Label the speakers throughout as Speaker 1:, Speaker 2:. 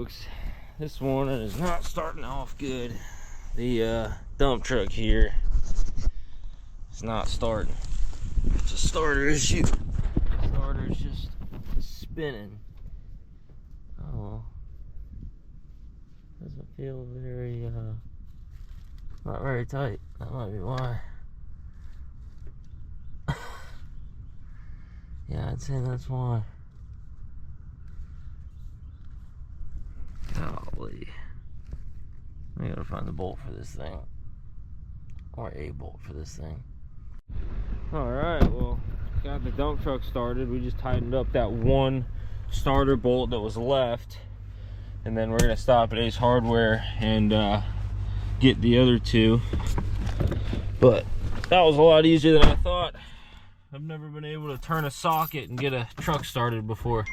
Speaker 1: folks, this morning is not starting off good. The dump truck here is not starting. It's a starter issue. The starter's just spinning. Oh, doesn't feel very not very tight. That might be why. Yeah, I'd say that's why. Golly. I gotta find the bolt for this thing. Or a bolt for this thing. Alright, well, got the dump truck started. We just tightened up that one starter bolt that was left. And then we're gonna stop at Ace Hardware and get the other two. But that was a lot easier than I thought. I've never been able to turn a socket and get a truck started before.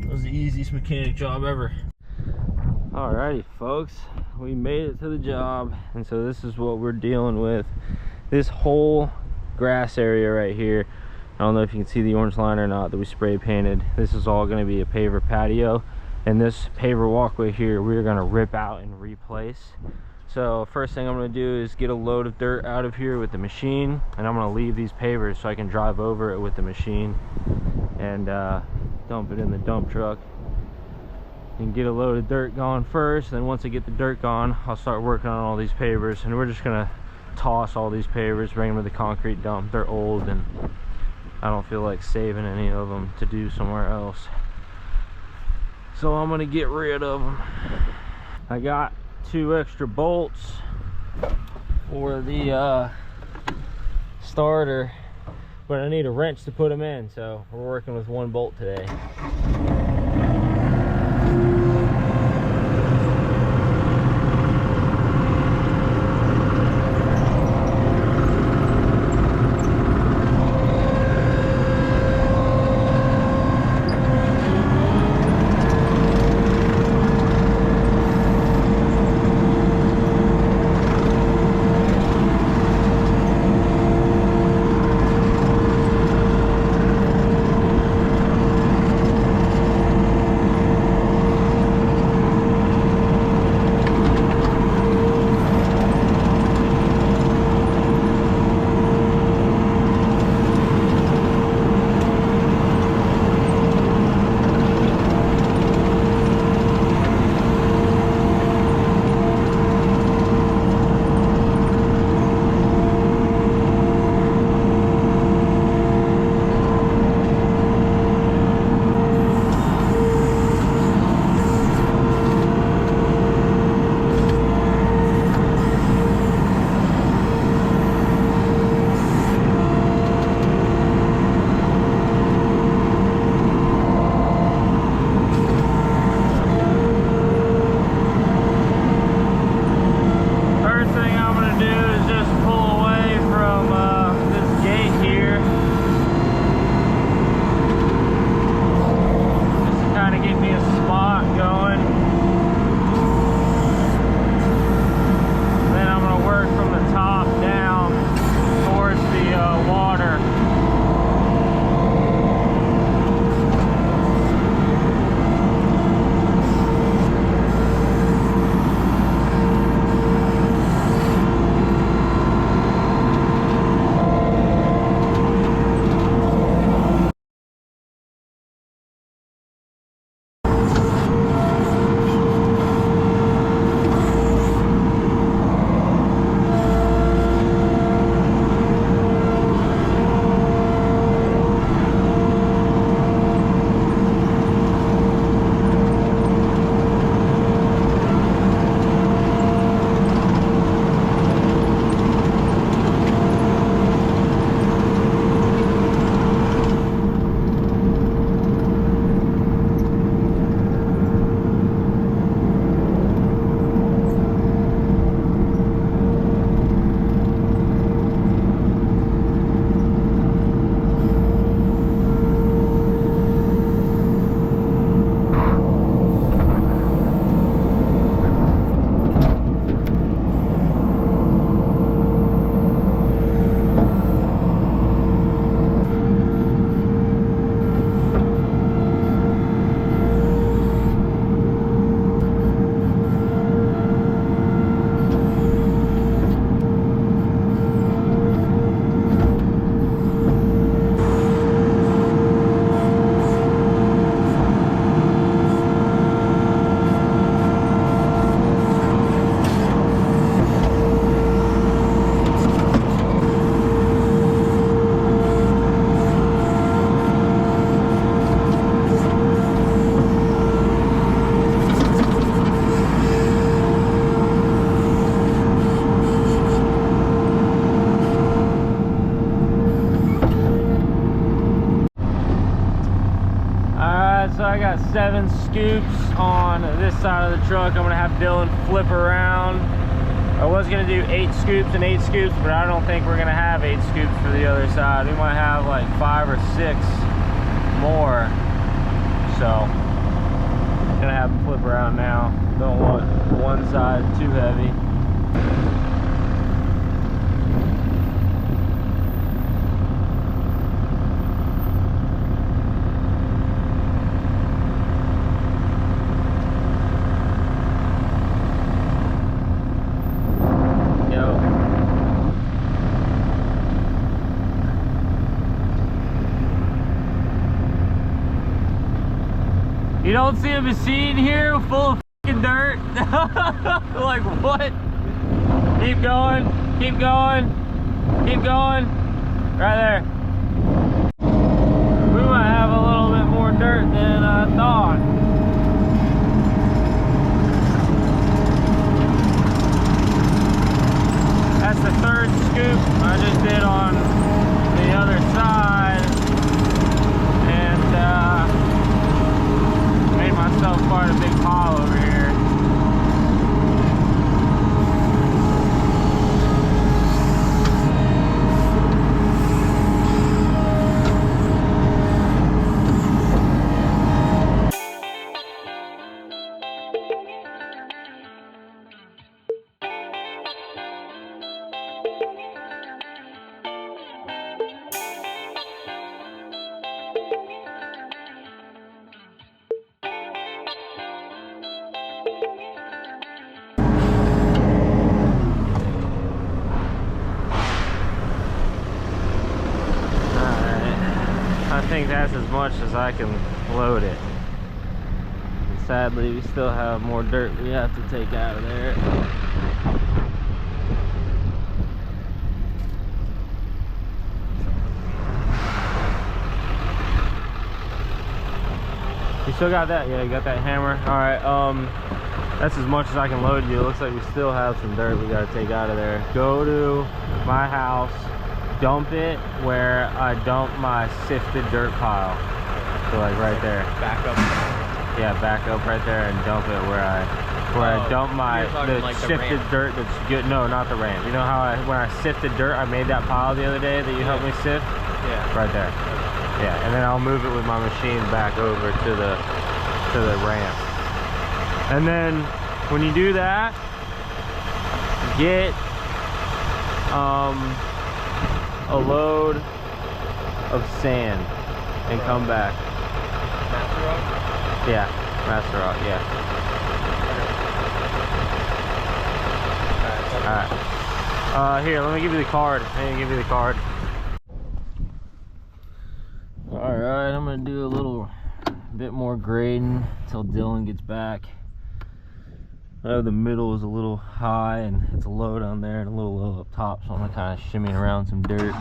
Speaker 1: That was the easiest mechanic job ever. Alrighty folks, we made it to the job, and so this is what we're dealing with. This whole grass area right here, I don't know if you can see the orange line or not that we spray painted. This is all going to be a paver patio, and this paver walkway here we're going to rip out and replace. So first thing I'm going to do is get a load of dirt out of here with the machine, and I'm going to leave these pavers so I can drive over it with the machine and dump it in the dump truck. And get a load of dirt gone first. Then once I get the dirt gone, I'll start working on all these pavers, and we're just gonna toss all these pavers, bring them to the concrete dump. They're old and I don't feel like saving any of them to do somewhere else, so I'm gonna get rid of them. I got 2 extra bolts for the starter, but I need a wrench to put them in, so we're working with 1 bolt today. so I got 7 scoops on this side of the truck. I'm gonna have Dylan flip around. I was gonna do 8 scoops and 8 scoops, but I don't think we're gonna have 8 scoops for the other side. We might have like 5 or 6 more. So, gonna have him flip around now. Don't want one side too heavy. You don't see a machine here full of fucking dirt? Like what? Keep going, keep going, keep going. Right there. We might have a little bit more dirt than I thought. That's the 3rd scoop I just did on the other side. And made myself quite a big pile over here. I think that's as much as I can load it. And sadly, we still have more dirt we have to take out of there. You still got that? Yeah, you got that hammer. All right, that's as much as I can load you. It looks like we still have some dirt we got to take out of there. Go to my house. Dump it where I dump my sifted dirt pile. So like right there.
Speaker 2: Back up.
Speaker 1: Yeah, back up right there and dump it where I dump my
Speaker 2: like
Speaker 1: sifted dirt that's good. No, not the ramp. You know how when I sifted dirt, I made that pile the other day that you helped me sift?
Speaker 2: Yeah.
Speaker 1: Right there. Okay. Yeah, and then I'll move it with my machine back over to the ramp. And then when you do that, get a load of sand and come back.
Speaker 2: Master rock?
Speaker 1: Yeah, master rock, yeah. Alright. Here, let me give you the card. Alright, I'm gonna do a little bit more grading until Dylan gets back. I know the middle is a little high and it's a low down there and a little low up top, so I'm gonna kind of shimmy around some dirt.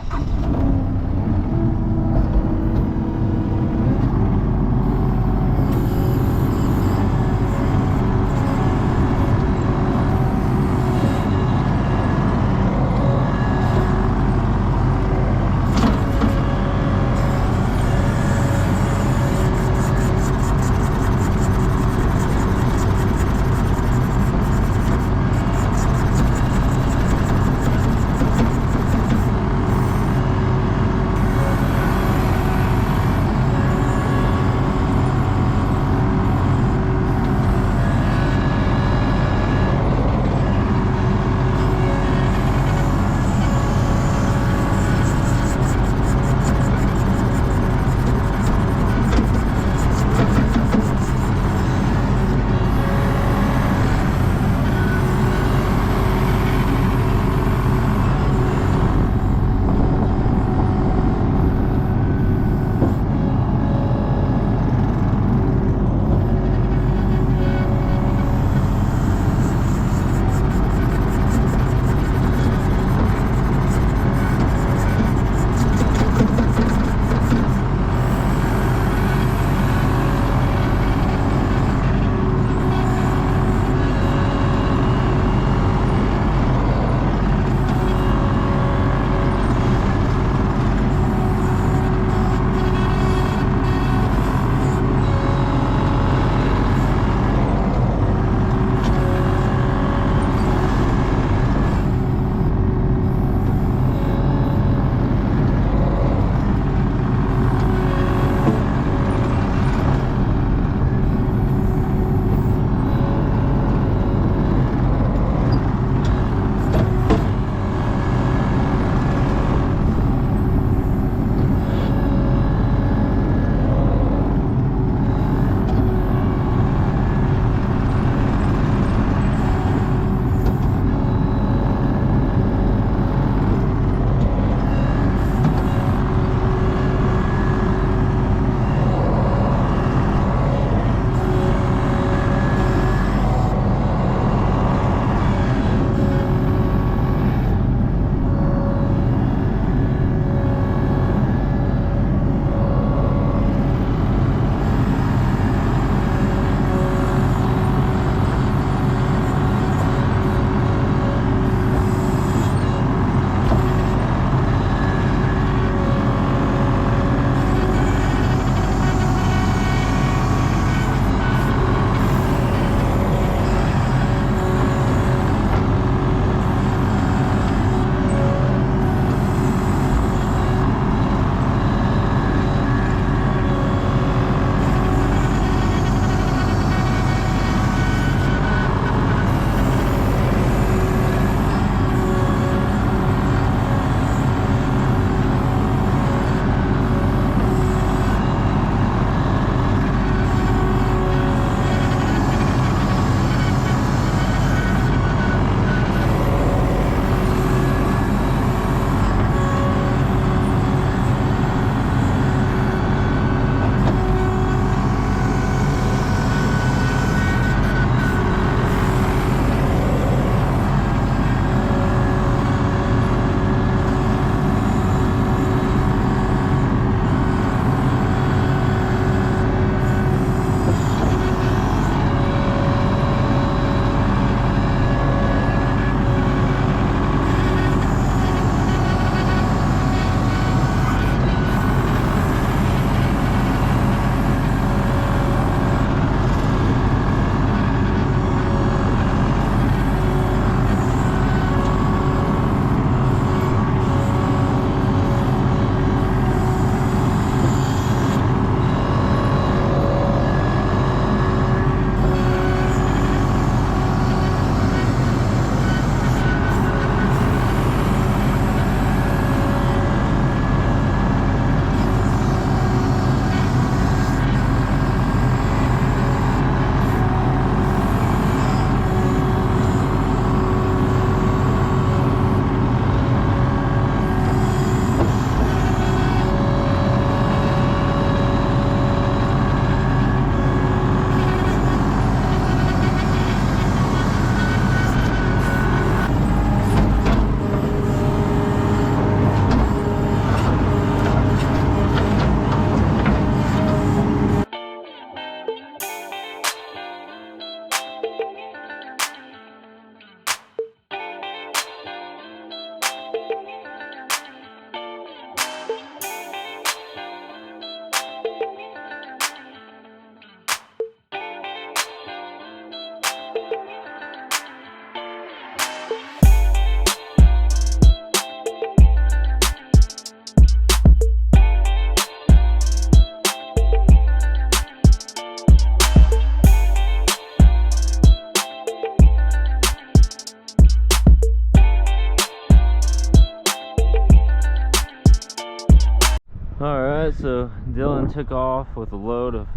Speaker 1: So Dylan took off with a load of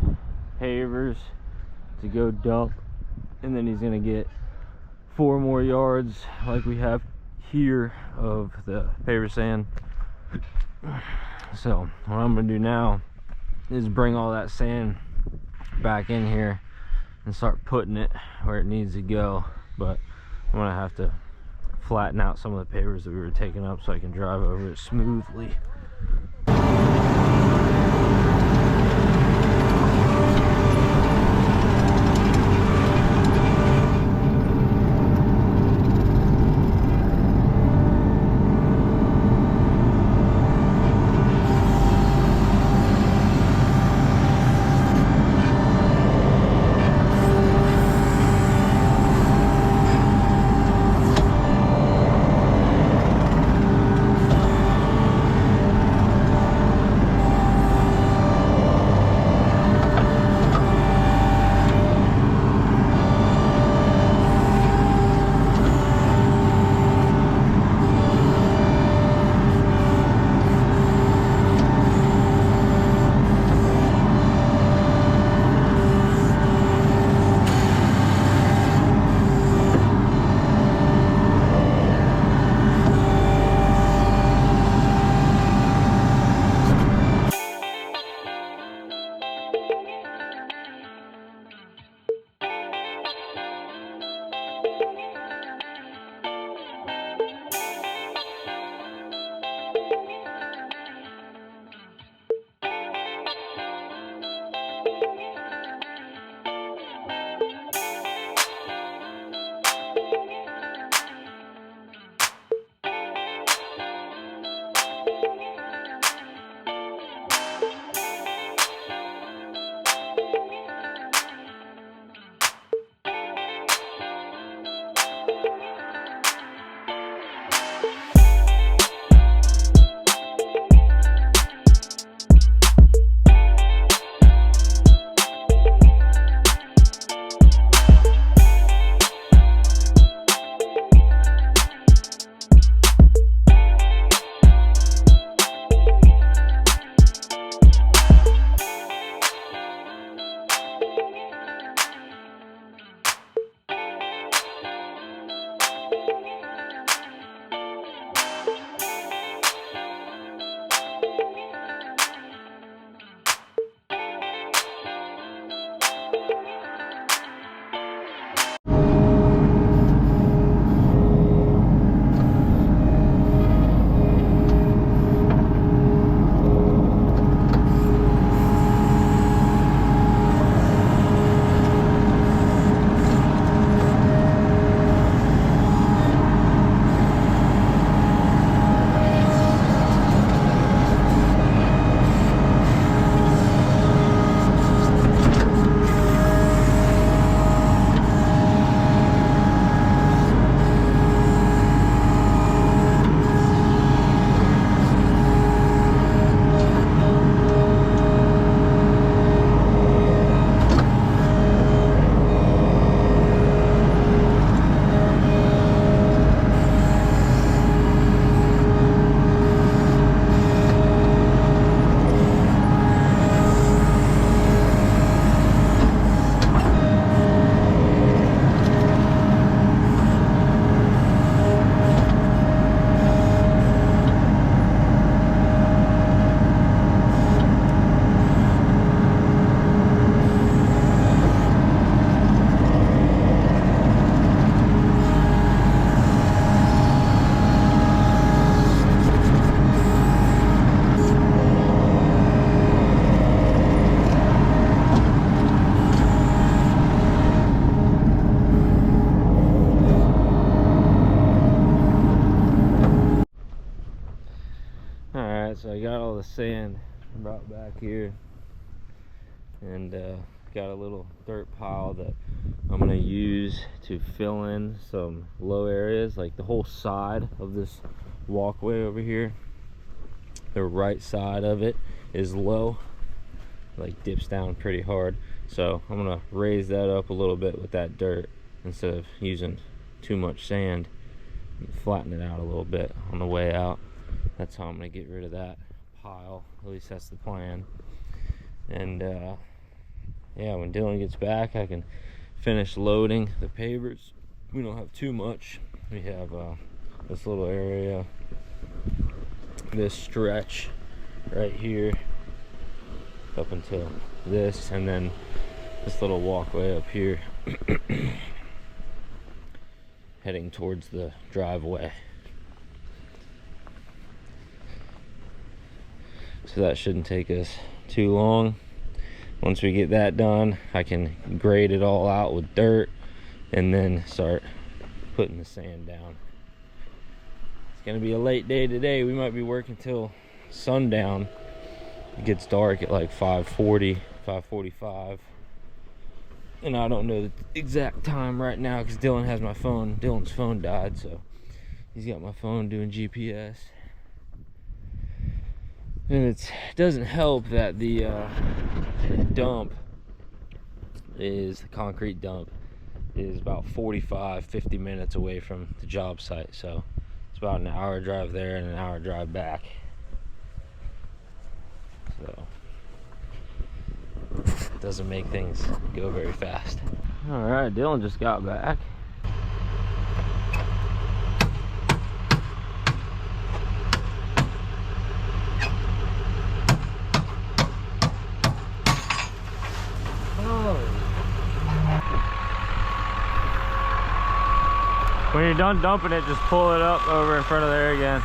Speaker 1: pavers to go dump, and then he's gonna get 4 more yards like we have here of the paver sand. So what I'm gonna do now is bring all that sand back in here and start putting it where it needs to go. But I'm gonna have to flatten out some of the pavers that we were taking up so I can drive over it smoothly. So I got all the sand brought back here, and got a little dirt pile that I'm gonna use to fill in some low areas, like the whole side of this walkway over here. The right side of it is low, like dips down pretty hard, so I'm gonna raise that up a little bit with that dirt instead of using too much sand, and flatten it out a little bit on the way out. That's how I'm gonna get rid of that pile At least that's the plan. And yeah, when Dylan gets back, I can finish loading the pavers. We don't have too much. We have this little area, this stretch right here up until this, and then this little walkway up here heading towards the driveway. So that shouldn't take us too long. Once we get that done, I can grade it all out with dirt and then start putting the sand down. It's gonna be a late day today. We might be working till sundown. It gets dark at like 5:40, 5:45. And I don't know the exact time right now because Dylan has my phone. Dylan's phone died, so he's got my phone doing GPS. And it doesn't help that the dump is, the concrete dump is about 45-50 minutes away from the job site. So it's about an hour drive there and an hour drive back. So it doesn't make things go very fast. All right, Dylan just got back. When you're done dumping it, just pull it up over in front of there again.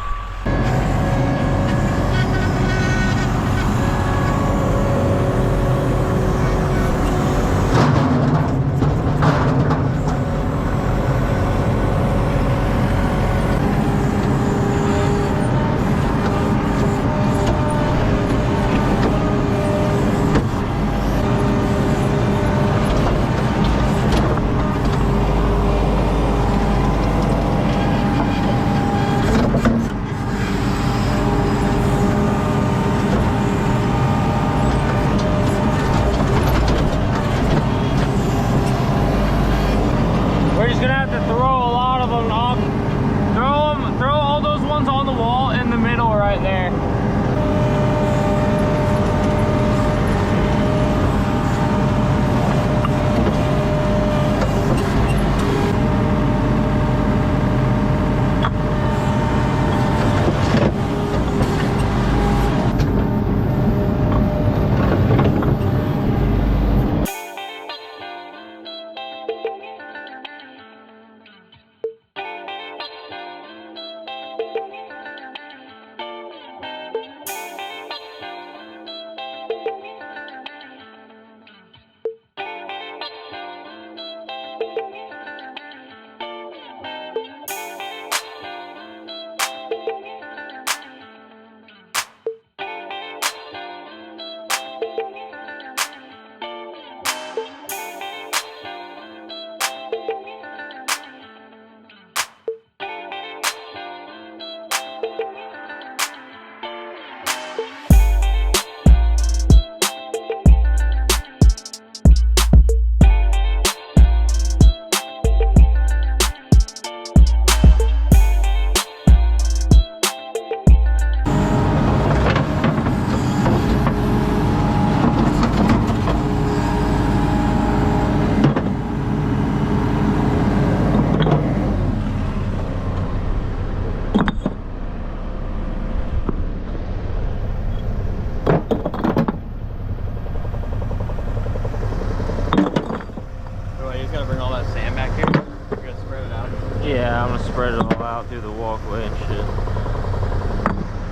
Speaker 1: Yeah, I'm gonna spread it all out through the walkway and shit.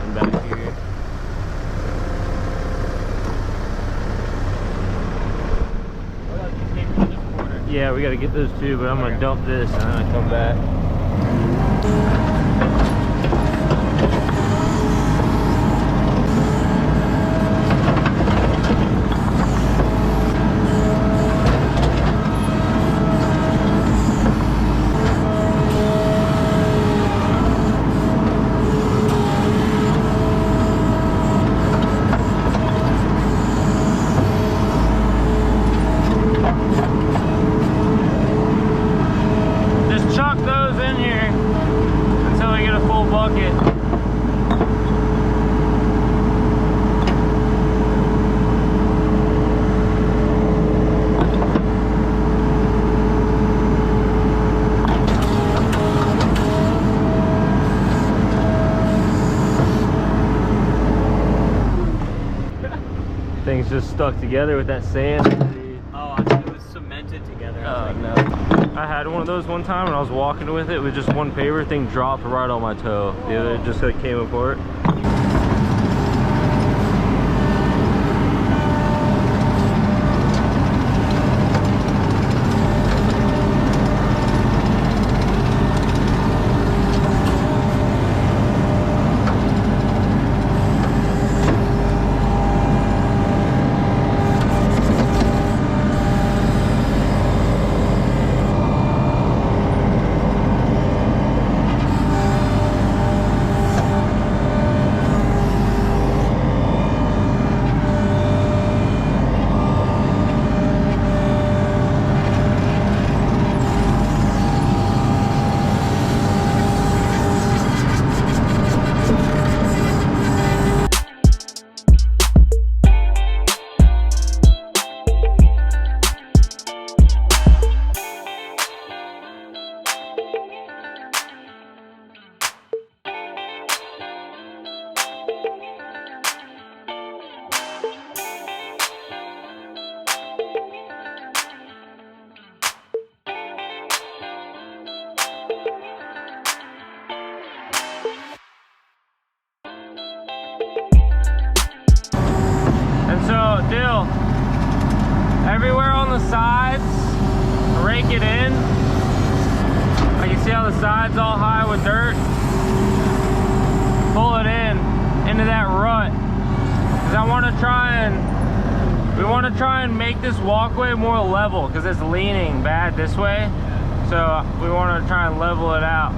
Speaker 1: And back here. Yeah, we gotta get those two, but I'm gonna dump this and then I come back. Chuck those in here and thing's just stuck together with that sand.
Speaker 2: Oh, I thought it was cemented together.
Speaker 1: Oh no. I had one of those one time and I was walking with it with just one paper thing dropped right on my toe. The other just like came apart. Everywhere on the sides, rake it in. Like you see how the side's all high with dirt? Pull it into that rut. Because I want to try and make this walkway more level because it's leaning bad this way. So we want to try and level it out.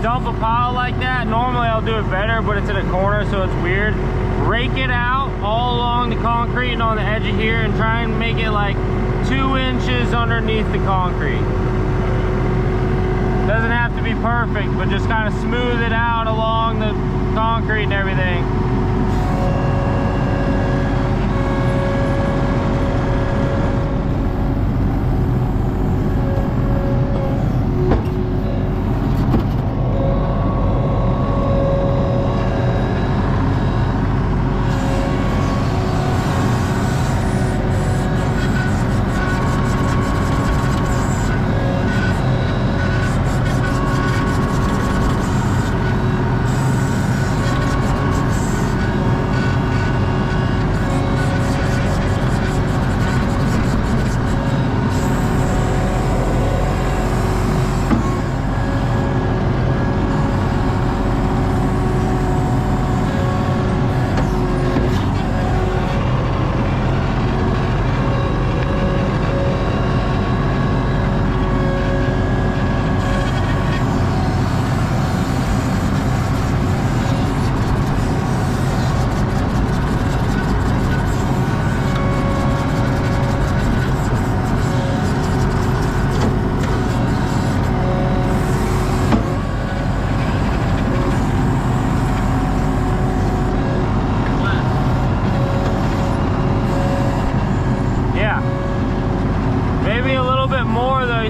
Speaker 1: Dump a pile like that, normally I'll do it better, but it's in a corner, so it's weird. Rake it out all along the concrete and on the edge of here and try and make it like 2 inches underneath the concrete. Doesn't have to be perfect, but just kind of smooth it out along the concrete and everything.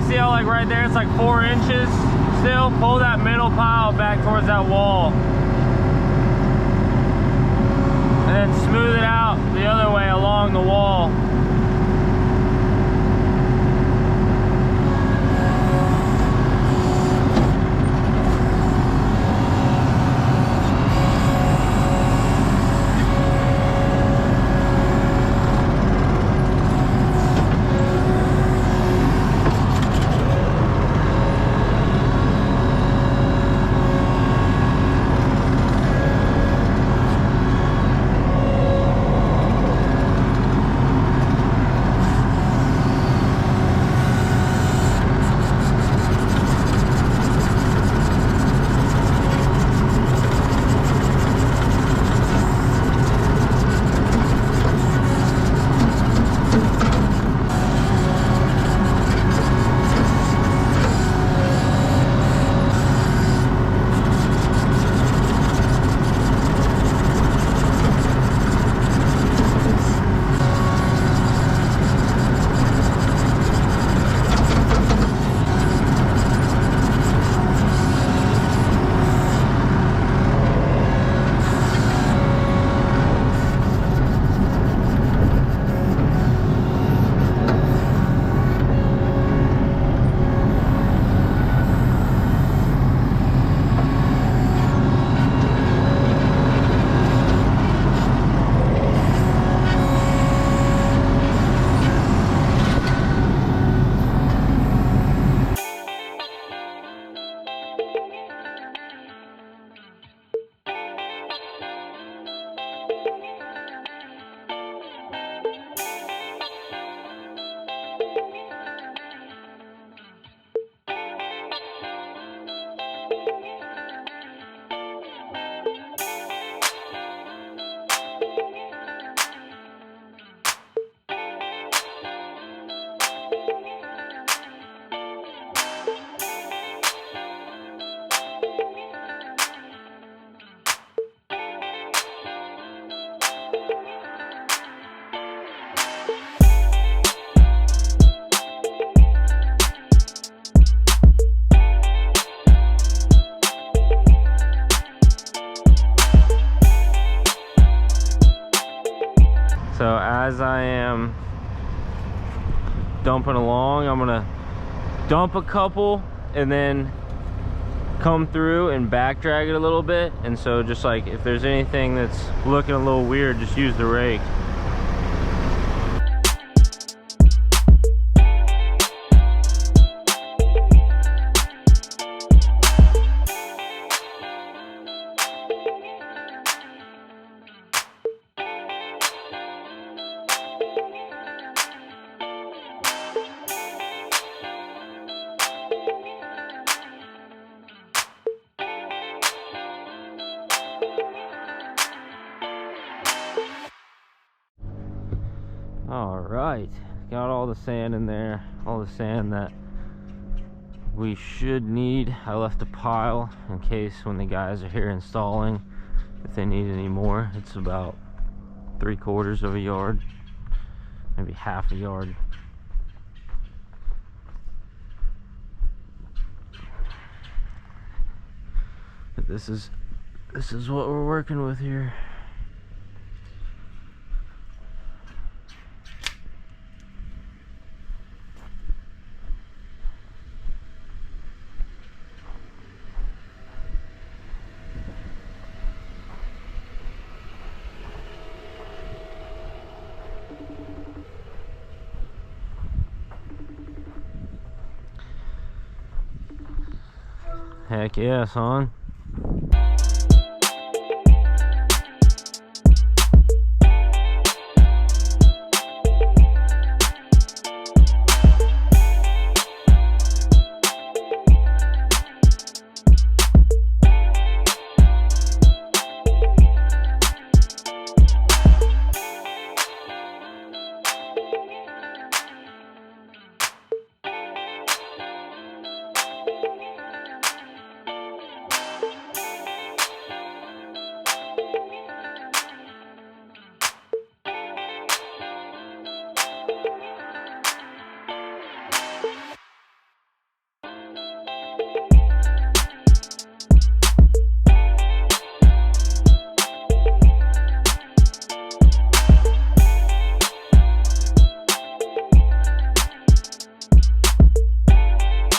Speaker 1: See how like right there it's like 4 inches still? Pull that middle pile back towards that wall and then smooth it out the other way along as I am dumping along, I'm gonna dump a couple and then come through and back drag it a little bit. And so just like if there's anything that's looking a little weird, just use the rake. All right, got all the sand in there, all the sand that we should need. I left a pile in case when the guys are here installing, if they need any more. It's about 3/4 of a yard, maybe half a yard. But this is what we're working with here. Heck yeah, son.